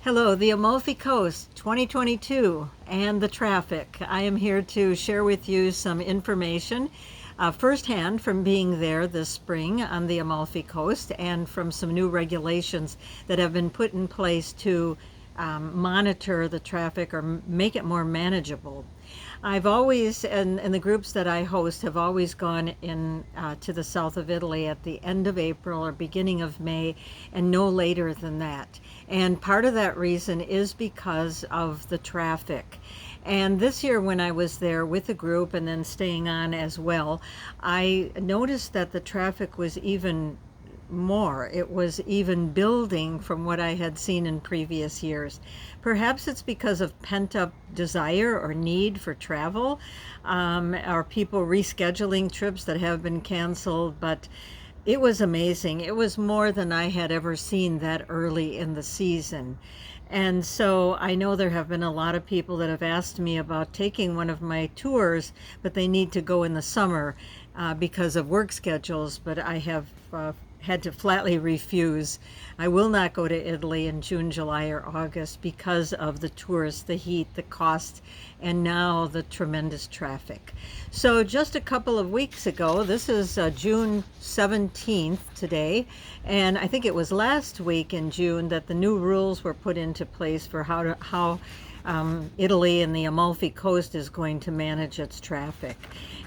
Hello, the Amalfi Coast 2022 and the traffic. I am here to share with you some information firsthand from being there this spring on the Amalfi Coast and from some new regulations that have been put in place to monitor the traffic or make it more manageable. I've always, and the groups that I host have always gone in to the south of Italy at the end of April or beginning of May, and no later than that. And part of that reason is because of the traffic. And this year, when I was there with the group and then staying on as well, I noticed that the traffic was even more. It was even building from what I had seen in previous years. Perhaps it's because of pent-up desire or need for travel, or people rescheduling trips that have been canceled, but it was amazing. It was more than I had ever seen that early in the season. And so I know there have been a lot of people that have asked me about taking one of my tours, but they need to go in the summer because of work schedules, but I have had to flatly refuse. I will not go to Italy in June, July, or August because of the tourists, the heat, the cost, and now the tremendous traffic. So just a couple of weeks ago, this is June 17th today, and I think it was last week in June that the new rules were put into place for how Italy and the Amalfi Coast is going to manage its traffic.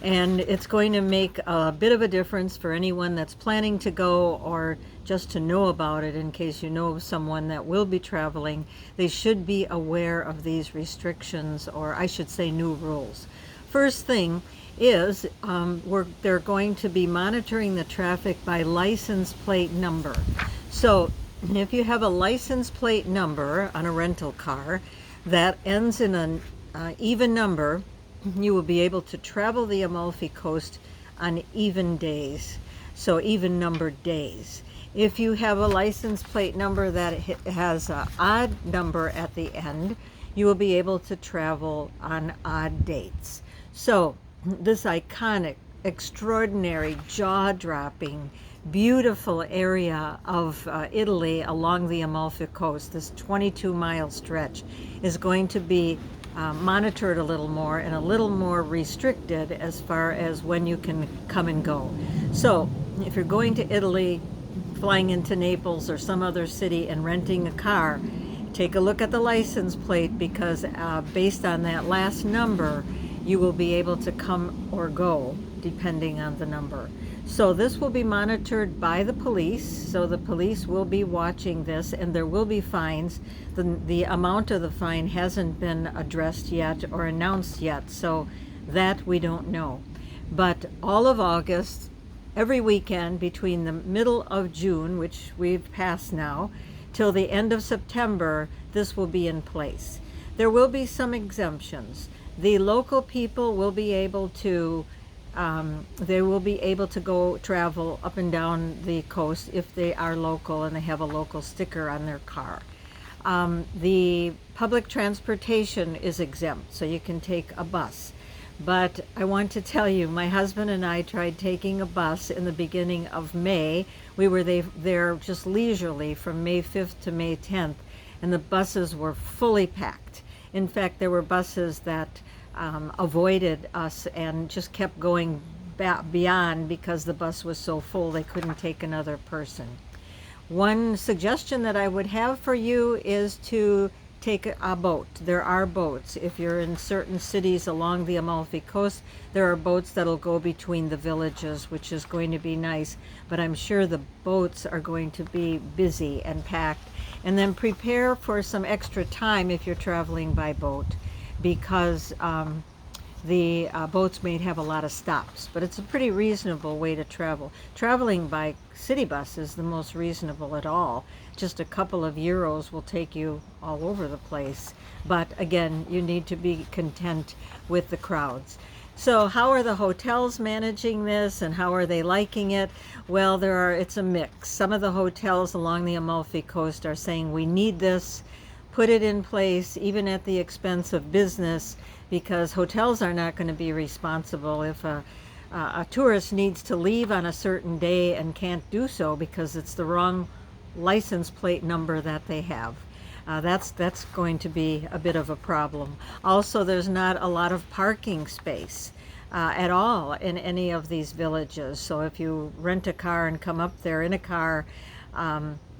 And it's going to make a bit of a difference for anyone that's planning to go or just to know about it in case you know someone that will be traveling. They should be aware of these restrictions, or I should say new rules. First thing is they're going to be monitoring the traffic by license plate number. So if you have a license plate number on a rental car that ends in an even number, you will be able to travel the Amalfi Coast on even days, so even numbered days. If you have a license plate number that has an odd number at the end, you will be able to travel on odd dates. So this iconic, extraordinary, jaw-dropping, beautiful area of Italy along the Amalfi Coast, this 22-mile stretch, is going to be monitored a little more and a little more restricted as far as when you can come and go. So if you're going to Italy, flying into Naples or some other city and renting a car, take a look at the license plate, because based on that last number, you will be able to come or go depending on the number. So this will be monitored by the police. So the police will be watching this, and there will be fines. The amount of the fine hasn't been addressed yet or announced yet, so that we don't know. But all of August, every weekend between the middle of June, which we've passed now, till the end of September, this will be in place. There will be some exemptions. The local people will be able to go travel up and down the coast if they are local and they have a local sticker on their car. The public transportation is exempt, so you can take a bus. But I want to tell you, my husband and I tried taking a bus in the beginning of May. We were there just leisurely from May 5th to May 10th, and the buses were fully packed. In fact, there were buses that avoided us and just kept going beyond because the bus was so full they couldn't take another person. One suggestion that I would have for you is to take a boat. There are boats. If you're in certain cities along the Amalfi Coast, there are boats that'll go between the villages, which is going to be nice, but I'm sure the boats are going to be busy and packed. And then prepare for some extra time if you're traveling by boat, because the boats may have a lot of stops, but it's a pretty reasonable way to travel. Traveling by city bus is the most reasonable at all. Just a couple of euros will take you all over the place. But again, you need to be content with the crowds. So how are the hotels managing this, and how are they liking it? Well, it's a mix. Some of the hotels along the Amalfi Coast are saying we need this, put it in place, even at the expense of business, because hotels are not going to be responsible if a tourist needs to leave on a certain day and can't do so because it's the wrong license plate number that they have. That's going to be a bit of a problem. Also, there's not a lot of parking space at all in any of these villages. So if you rent a car and come up there in a car,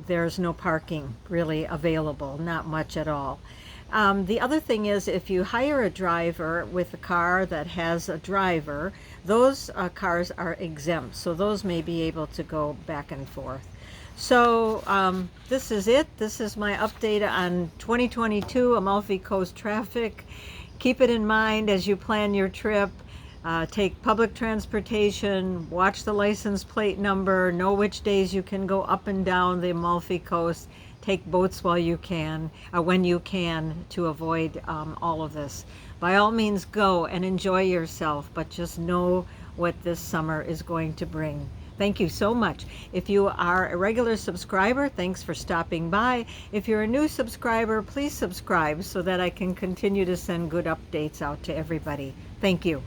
there's no parking really available, not much at all. The other thing is, if you hire a driver with a car that has a driver, those cars are exempt, so those may be able to go back and forth. So this is it. This is my update on 2022 Amalfi Coast traffic. Keep it in mind as you plan your trip. Take public transportation, watch the license plate number, know which days you can go up and down the Amalfi Coast. Take boats while you can, when you can, to avoid all of this. By all means, go and enjoy yourself, but just know what this summer is going to bring. Thank you so much. If you are a regular subscriber, thanks for stopping by. If you're a new subscriber, please subscribe so that I can continue to send good updates out to everybody. Thank you.